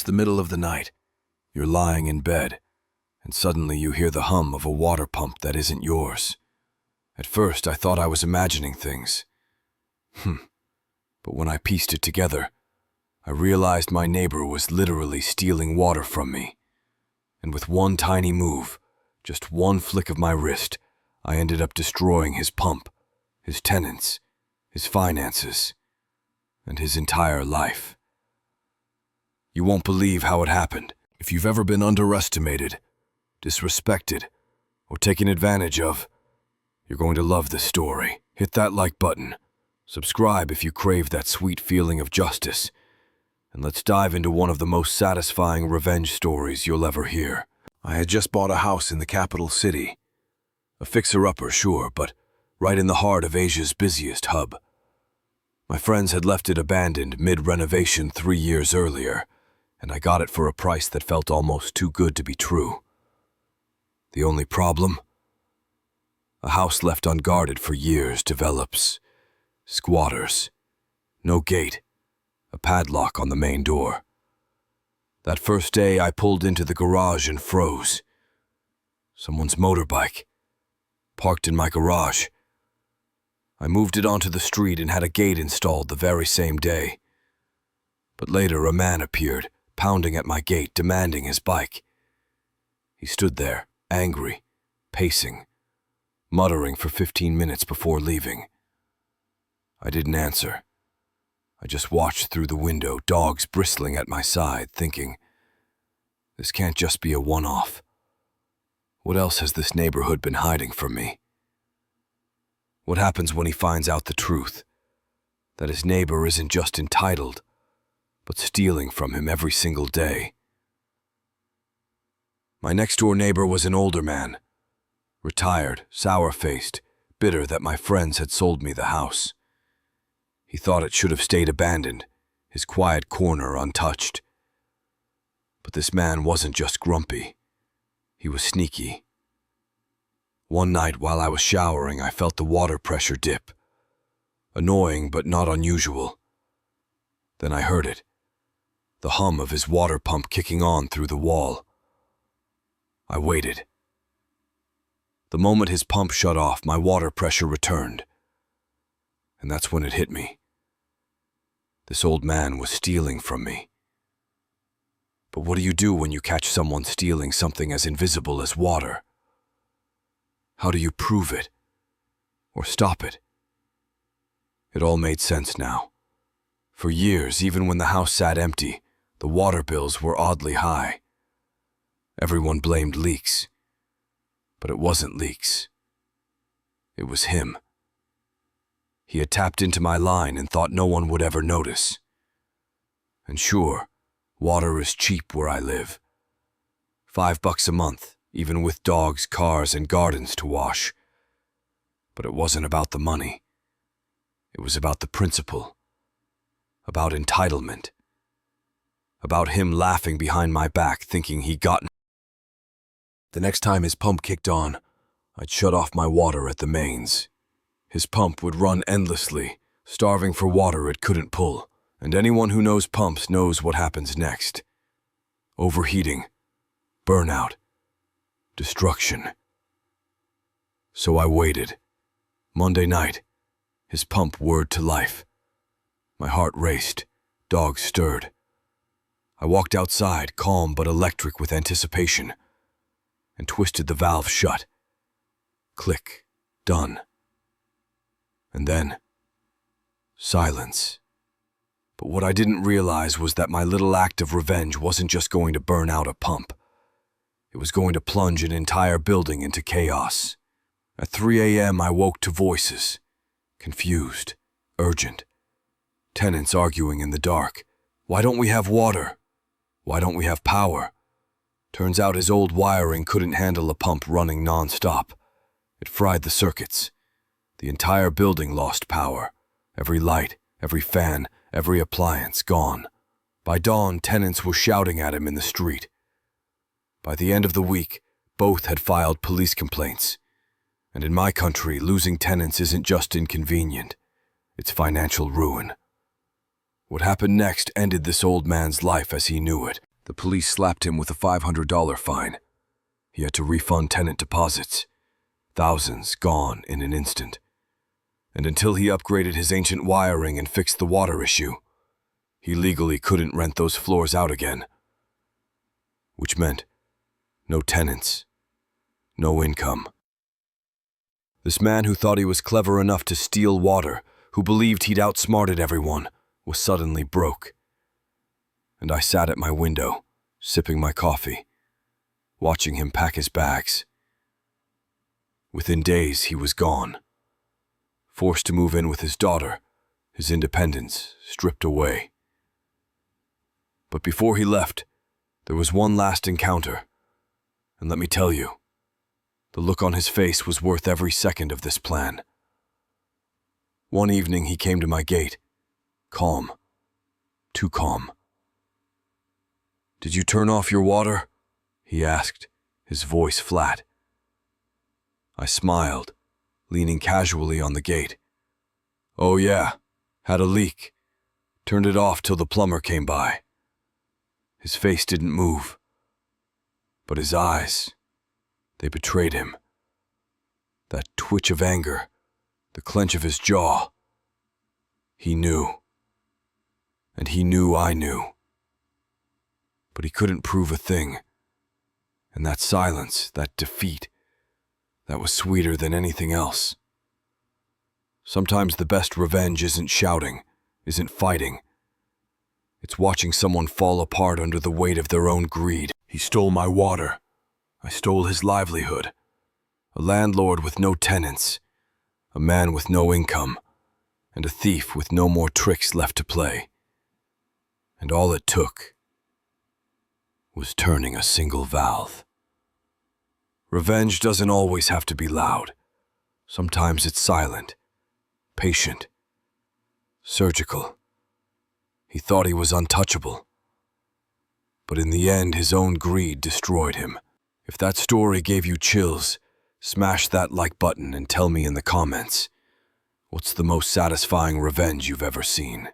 the middle of the night. You're lying in bed, and suddenly you hear the hum of a water pump that isn't yours. At first, I thought I was imagining things. But when I pieced it together, I realized my neighbor was literally stealing water from me. And with one tiny move, just one flick of my wrist, I ended up destroying his pump, his tenants, his finances, and his entire life. You won't believe how it happened. If you've ever been underestimated, disrespected, or taken advantage of, you're going to love this story. Hit that like button. Subscribe if you crave that sweet feeling of justice. And let's dive into one of the most satisfying revenge stories you'll ever hear. I had just bought a house in the capital city. A fixer-upper, sure, but right in the heart of Asia's busiest hub. My friends had left it abandoned mid-renovation 3 years earlier, and I got it for a price that felt almost too good to be true. The only problem? A house left unguarded for years develops squatters. No gate, a padlock on the main door. That first day I pulled into the garage and froze. Someone's motorbike, parked in my garage. I moved it onto the street and had a gate installed the very same day. But later a man appeared, pounding at my gate, demanding his bike. He stood there, angry, pacing, muttering for 15 minutes before leaving. I didn't answer. I just watched through the window, dogs bristling at my side, thinking, this can't just be a one-off. What else has this neighborhood been hiding from me? What happens when he finds out the truth? That his neighbor isn't just entitled, but stealing from him every single day. My next-door neighbor was an older man, retired, sour-faced, bitter that my friends had sold me the house. He thought it should have stayed abandoned, his quiet corner untouched. But this man wasn't just grumpy. He was sneaky. One night while I was showering, I felt the water pressure dip. Annoying but not unusual. Then I heard it. The hum of his water pump kicking on through the wall. I waited. The moment his pump shut off, my water pressure returned. And that's when it hit me. This old man was stealing from me. But what do you do when you catch someone stealing something as invisible as water? How do you prove it? Or stop it? It all made sense now. For years, even when the house sat empty, the water bills were oddly high. Everyone blamed leaks. But it wasn't leaks. It was him. He had tapped into my line and thought no one would ever notice. And sure, water is cheap where I live. $5 a month, even with dogs, cars, and gardens to wash. But it wasn't about the money. It was about the principle. About entitlement. About him laughing behind my back, thinking he got me. The next time his pump kicked on, I'd shut off my water at the mains. His pump would run endlessly, starving for water it couldn't pull, and anyone who knows pumps knows what happens next. Overheating, burnout, destruction. So I waited. Monday night, his pump whirred to life. My heart raced, dogs stirred. I walked outside, calm but electric with anticipation, and twisted the valve shut. Click, done. And then, silence. But what I didn't realize was that my little act of revenge wasn't just going to burn out a pump. It was going to plunge an entire building into chaos. At 3 a.m. I woke to voices, confused, urgent. Tenants arguing in the dark. Why don't we have water? Why don't we have power? Turns out his old wiring couldn't handle a pump running non-stop. It fried the circuits. The entire building lost power. Every light, every fan, every appliance gone. By dawn, tenants were shouting at him in the street. By the end of the week, both had filed police complaints. And in my country, losing tenants isn't just inconvenient. It's financial ruin. What happened next ended this old man's life as he knew it. The police slapped him with a $500 fine. He had to refund tenant deposits. Thousands gone in an instant. And until he upgraded his ancient wiring and fixed the water issue, he legally couldn't rent those floors out again. Which meant no tenants, no income. This man who thought he was clever enough to steal water, who believed he'd outsmarted everyone, was suddenly broke. And I sat at my window, sipping my coffee, watching him pack his bags. Within days, he was gone. Forced to move in with his daughter, his independence stripped away. But before he left, there was one last encounter. And let me tell you, the look on his face was worth every second of this plan. One evening he came to my gate, calm, too calm. "Did you turn off your water?" he asked, his voice flat. I smiled, leaning casually on the gate. "Oh yeah, had a leak. Turned it off till the plumber came by." His face didn't move, but his eyes, they betrayed him. That twitch of anger, the clench of his jaw. He knew. And he knew I knew. But he couldn't prove a thing. And that silence, that defeat, that was sweeter than anything else. Sometimes the best revenge isn't shouting, isn't fighting. It's watching someone fall apart under the weight of their own greed. He stole my water. I stole his livelihood. A landlord with no tenants, a man with no income, and a thief with no more tricks left to play. And all it took was turning a single valve. Revenge doesn't always have to be loud. Sometimes it's silent, patient, surgical. He thought he was untouchable. But in the end, his own greed destroyed him. If that story gave you chills, smash that like button and tell me in the comments, what's the most satisfying revenge you've ever seen?